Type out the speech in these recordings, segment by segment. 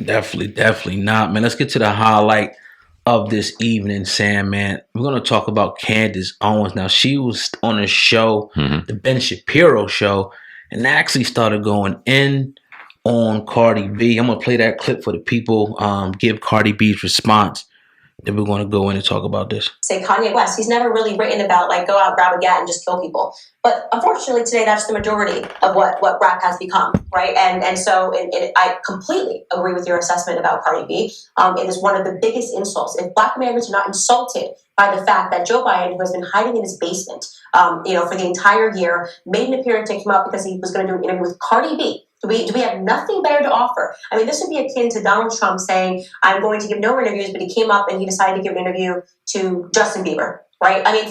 Definitely not, man. Let's get to the highlight of this evening, Sam, man. We're going to talk about Candace Owens. Now, she was on a show, the Ben Shapiro show, and actually started going in on Cardi B. I'm going to play that clip for the people, give Cardi B's response. Then we're going to go in and talk about this. Say Kanye West, he's never really written about like go out, grab a gat, and just kill people. But unfortunately, today that's the majority of what rap has become, right? And so I completely agree with your assessment about Cardi B. It is one of the biggest insults. If Black Americans are not insulted by the fact that Joe Biden, who has been hiding in his basement, for the entire year, made an appearance to come out because he was going to do an interview with Cardi B. Do we have nothing better to offer? I mean, this would be akin to Donald Trump saying, I'm going to give no interviews, but he came up and he decided to give an interview to Justin Bieber, right? I mean,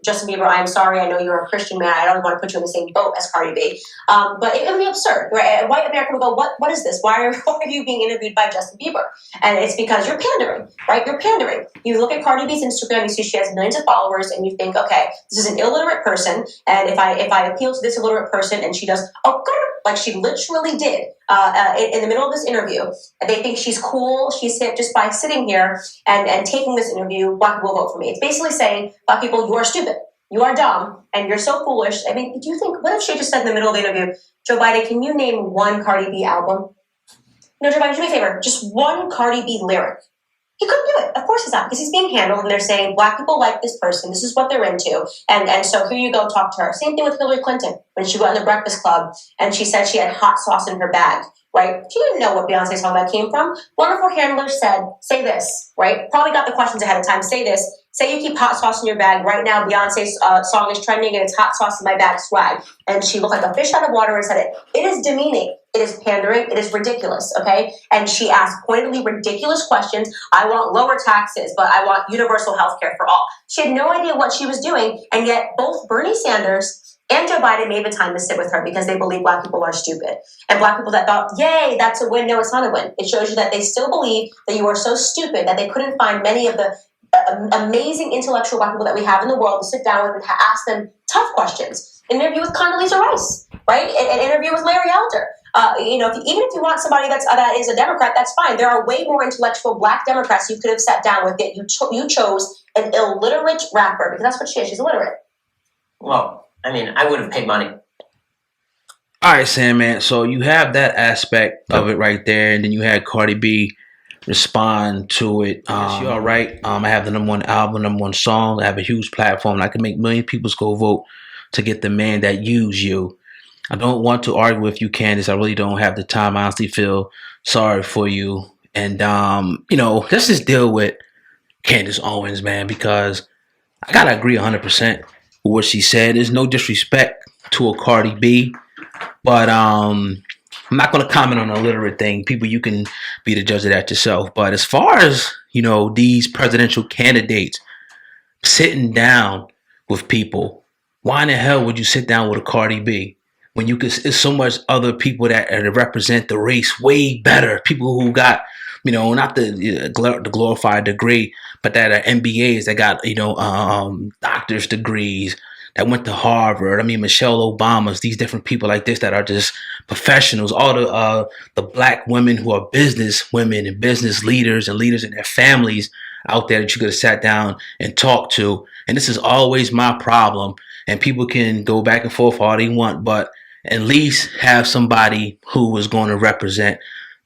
Justin Bieber, I'm sorry, I know you're a Christian man. I don't want to put you in the same boat as Cardi B. But it would be absurd, right? White America would go, what is this? Why are you being interviewed by Justin Bieber? And it's because you're pandering, right? You're pandering. You look at Cardi B's Instagram, you see she has millions of followers, and you think, okay, this is an illiterate person, and if I appeal to this illiterate person and she does, like she literally did in the middle of this interview, they think she's cool, she's hip just by sitting here and taking this interview, Black people will vote for me. It's basically saying, Black people, you are stupid, you are dumb, and you're so foolish. I mean, do you think, what if she just said in the middle of the interview, Joe Biden, can you name one Cardi B album? No, Joe Biden, do me a favor, just one Cardi B lyric. He couldn't do it. Of course he's not, because he's being handled, and they're saying Black people like this person. This is what they're into, and so here you go, talk to her. Same thing with Hillary Clinton when she went in the Breakfast Club and she said she had hot sauce in her bag. Right? She didn't know what Beyonce's song that came from. One of her handlers said, "Say this." Right? Probably got the questions ahead of time. Say this. Say you keep hot sauce in your bag. Right now, Beyonce's song is trending, and it's hot sauce in my bag swag. And she looked like a fish out of water and said it. It is demeaning. It is pandering. It is ridiculous. Okay? And she asked pointedly ridiculous questions. I want lower taxes, but I want universal health care for all. She had no idea what she was doing, and yet both Bernie Sanders and Joe Biden made the time to sit with her because they believe Black people are stupid. And Black people that thought, yay, that's a win. No, it's not a win. It shows you that they still believe that you are so stupid that they couldn't find many of the amazing intellectual Black people that we have in the world to sit down with and ask them tough questions. An interview with Condoleezza Rice, right? An interview with Larry Elder. Even if you want somebody that is a Democrat, that's fine. There are way more intellectual Black Democrats you could have sat down with. Yet you chose an illiterate rapper because that's what she is. She's illiterate. Well, I mean, I would have paid money. All right, Sam, man. So you have that aspect of it right there, and then you had Cardi B respond to it. She all right. I have the #1 album, #1 song. I have a huge platform. And I can make million people go vote to get the man that use you. I don't want to argue with you, Candace. I really don't have the time. I honestly feel sorry for you. And, let's just deal with Candace Owens, man, because I got to agree 100% with what she said. There's no disrespect to a Cardi B, but I'm not going to comment on the illiterate thing. People, you can be the judge of that yourself. But as far as, these presidential candidates sitting down with people, why in the hell would you sit down with a Cardi B when you could? There's so much other people that represent the race way better. People who got, not the glorified degree, but that are MBAs that got, doctor's degrees, that went to Harvard. I mean, Michelle Obama's, these different people like this that are just professionals. All the Black women who are business women and business leaders and leaders in their families out there that you could have sat down and talked to. And this is always my problem. And people can go back and forth all they want, but at least have somebody who is going to represent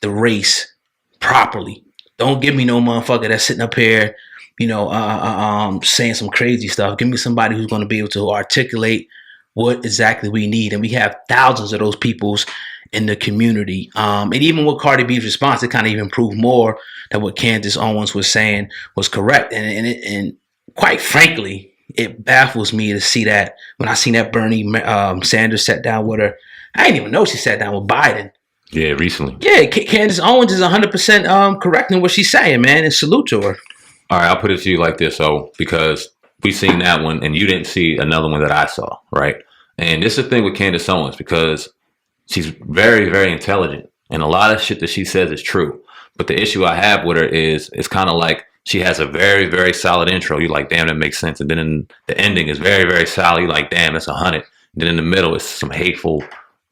the race properly. Don't give me no motherfucker that's sitting up here, saying some crazy stuff. Give me somebody who's going to be able to articulate what exactly we need. And we have thousands of those peoples in the community. And even with Cardi B's response, it kind of even proved more that what Candace Owens was saying was correct. And quite frankly, it baffles me to see that when I seen that Bernie Sanders sat down with her. I didn't even know she sat down with Biden. Yeah, recently. Yeah, Candace Owens is 100% correct in what she's saying, man, and salute to her. All right, I'll put it to you like this, because we seen that one and you didn't see another one that I saw, right? And this is the thing with Candace Owens, because she's very, very intelligent, and a lot of shit that she says is true. But the issue I have with her is it's kind of like she has a very, very solid intro. You're like, damn, that makes sense. And then in the ending is very, very solid. You're like, damn, it's 100. And then in the middle is some hateful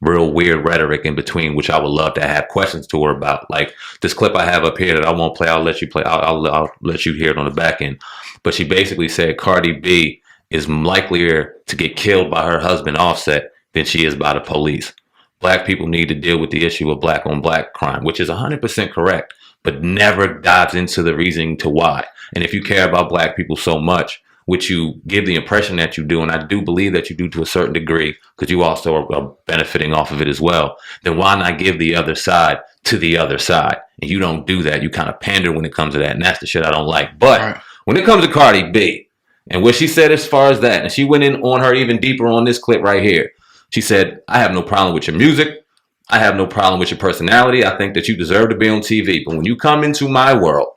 real weird rhetoric in between, which I would love to have questions to her about. Like this clip I have up here that I won't play. I'll let you play. I'll let you hear it on the back end. But she basically said Cardi B is likelier to get killed by her husband Offset than she is by the police. Black people need to deal with the issue of black on black crime, which is 100% correct, but never dives into the reasoning to why. And if you care about black people so much, which you give the impression that you do, and I do believe that you do to a certain degree, because you also are benefiting off of it as well, then why not give the other side to the other side? And you don't do that. You kind of pander when it comes to that, and that's the shit I don't like. But when it comes to Cardi B, and what she said as far as that, and she went in on her even deeper on this clip right here. She said, I have no problem with your music. I have no problem with your personality. I think that you deserve to be on TV. But when you come into my world,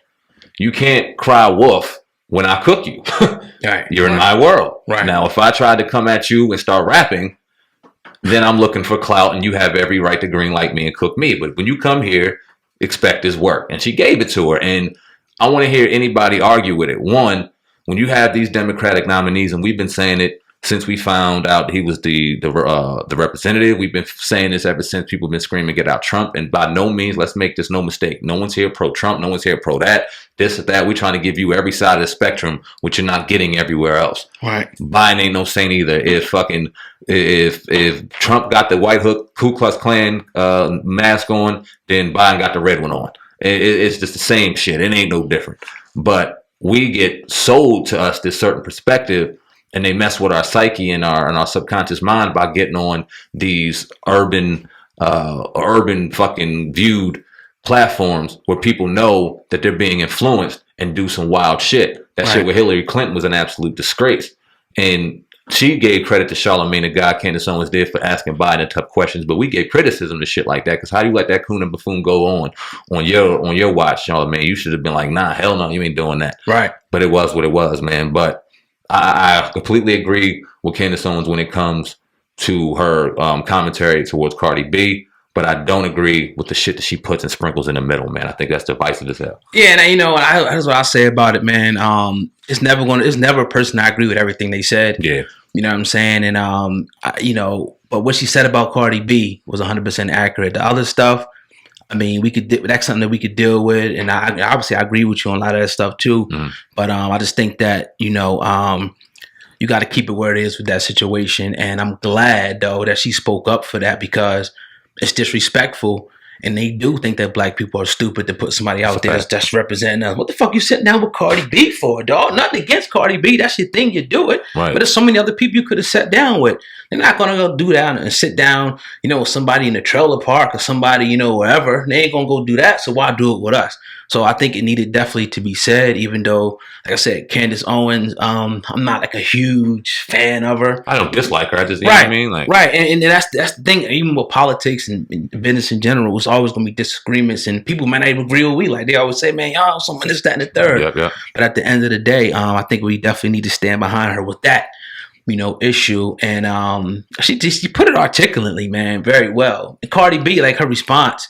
you can't cry wolf when I cook you. You're in my world. Now, if I tried to come at you and start rapping, then I'm looking for clout and you have every right to green light me and cook me. But when you come here, expect this work. And she gave it to her. And I want to hear anybody argue with it. One, when you have these Democratic nominees, and we've been saying it since we found out he was the representative, we've been saying this ever since people have been screaming, get out Trump. And by no means, let's make this no mistake. No one's here pro-Trump. No one's here pro-that. This or that. We're trying to give you every side of the spectrum, which you're not getting everywhere else. Biden ain't no saint either. If Trump got the White Hook Ku Klux Klan mask on, then Biden got the red one on. It's just the same shit. It ain't no different. But we get sold to us this certain perspective, and they mess with our psyche and our subconscious mind by getting on these urban fucking viewed platforms where people know that they're being influenced and do some wild shit. That shit with Hillary Clinton was an absolute disgrace. And she gave credit to Charlamagne the God Candace Owens did for asking Biden tough questions, but we gave criticism to shit like that because how do you let that coon and buffoon go on your watch, Charlamagne? You should have been like, nah, hell no, you ain't doing that. But it was what it was, man. But I completely agree with Candace Owens when it comes to her commentary towards Cardi B, but I don't agree with the shit that she puts and sprinkles in the middle, man. I think that's divisive as hell. Yeah, and that's what I say about it, man. It's never a person I agree with everything they said. Yeah. You know what I'm saying? And, but what she said about Cardi B was 100% accurate. The other stuff, I mean, that's something that we could deal with. And I obviously I agree with you on a lot of that stuff too. But I just think that, you got to keep it where it is with that situation. And I'm glad, though, that she spoke up for that because it's disrespectful. And they do think that black people are stupid to put somebody out there that's representing us. What the fuck you sitting down with Cardi B for, dog? Nothing against Cardi B. That's your thing. You do it. But there's so many other people you could have sat down with. They're not going to go do that and sit down, with somebody in a trailer park or somebody, wherever. They ain't going to go do that. So why do it with us? So I think it needed definitely to be said, even though, like I said, Candace Owens, I'm not like a huge fan of her. I don't dislike her. I just, you know what I mean? Like, And that's the thing. Even with politics and business in general, it's always going to be disagreements, and people might not even agree with we. Like they always say, man, y'all, someone this, that, and the third. But at the end of the day, I think we definitely need to stand behind her with that, issue. And she put it articulately, man, very well. And Cardi B, like her response,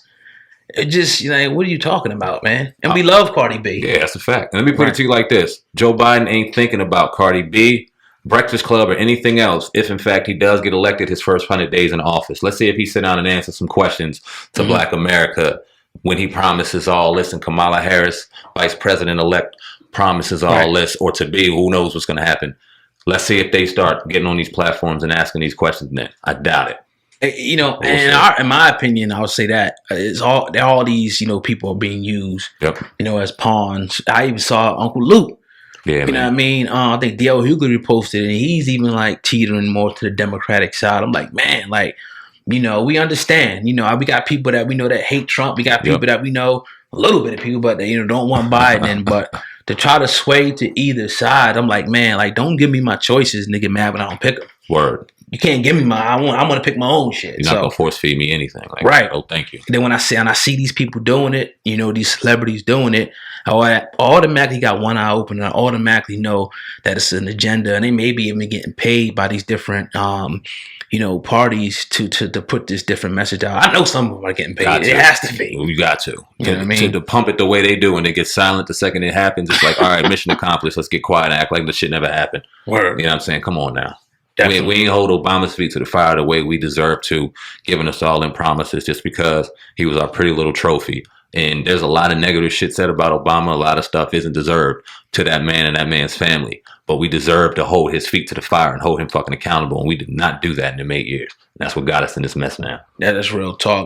it just, what are you talking about, man? And we love Cardi B. Yeah, that's a fact. And let me put it to you like this. Joe Biden ain't thinking about Cardi B, Breakfast Club, or anything else if, in fact, he does get elected his first 100 days in office. Let's see if he sit down and answer some questions to Black America when he promises all this and Kamala Harris, Vice President-elect, promises all this, or to be, who knows what's going to happen. Let's see if they start getting on these platforms and asking these questions then. I doubt it. In my opinion, I would say that all these people are being used, as pawns. I even saw Uncle Luke. Yeah, you know what I mean? I think D.L. Hughley reposted it, and he's even like teetering more to the Democratic side. I'm like, man, we understand. We got people that we know that hate Trump. We got people that we know, a little bit of people, but they don't want Biden. But to try to sway to either side, I'm like, man, don't give me my choices and they get mad when I don't pick them. Word. You can't give me I'm gonna pick my own shit. You're not gonna force feed me anything. Oh, thank you. And then when I see these people doing it, these celebrities doing it, I automatically got one eye open and I automatically know that it's an agenda, and they may be even getting paid by these different parties to put this different message out. I know some of them are getting paid. It has to be. You got to. You know what I mean? To pump it the way they do, and they get silent the second it happens. It's like, all right, mission accomplished. Let's get quiet and act like the shit never happened. Word. You know what I'm saying? Come on now. We ain't hold Obama's feet to the fire the way we deserve to, giving us all them promises just because he was our pretty little trophy. And there's a lot of negative shit said about Obama. A lot of stuff isn't deserved to that man and that man's family. But we deserve to hold his feet to the fire and hold him fucking accountable. And we did not do that in them 8 years. And that's what got us in this mess now. That is real talk.